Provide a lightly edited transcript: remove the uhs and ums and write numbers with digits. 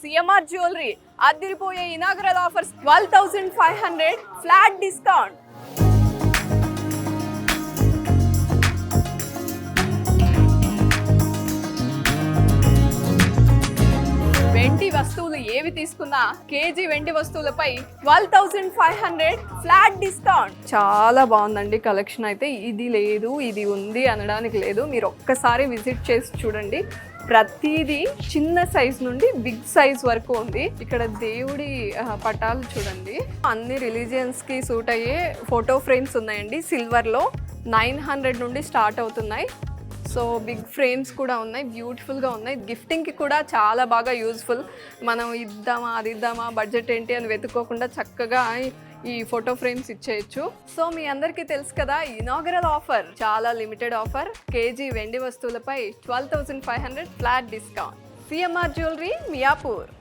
CMR jewellery అదిరిపోయే inaugural offers 12,500 flat discount. వెండి వస్తువులు ఏవి తీసుకున్నా కేజీ వెండి వస్తువులపై 12,500 ఫ్లాట్ డిస్కౌంట్. చాలా బాగుందండి కలెక్షన్ అయితే. ఇది లేదు ఇది ఉంది అనడానికి లేదు, మీరు ఒక్కసారి విజిట్ చేసి చూడండి. ప్రతిదీ చిన్న సైజ్ నుండి బిగ్ సైజ్ వరకు ఉంది. ఇక్కడ దేవుడి పటాలు చూడండి, అన్ని రిలీజియన్స్ కి సూట్ అయ్యే ఫోటో ఫ్రేమ్స్ ఉన్నాయండి. సిల్వర్ లో 900 నుండి స్టార్ట్ అవుతున్నాయి. సో బిగ్ ఫ్రేమ్స్ కూడా ఉన్నాయి, బ్యూటిఫుల్గా ఉన్నాయి. గిఫ్టింగ్కి కూడా చాలా బాగా యూజ్ఫుల్. మనం ఇద్దామా అది ఇద్దామా బడ్జెట్ ఏంటి అని వెతుక్కోకుండా చక్కగా ఈ ఫోటో ఫ్రేమ్స్ ఇచ్చేయచ్చు. సో మీ అందరికీ తెలుసు కదా, ఇనాగరల్ ఆఫర్ చాలా లిమిటెడ్ ఆఫర్. కేజీ వెండి వస్తువులపై 12,500 flat discount. CMR jewellery, Miyapur.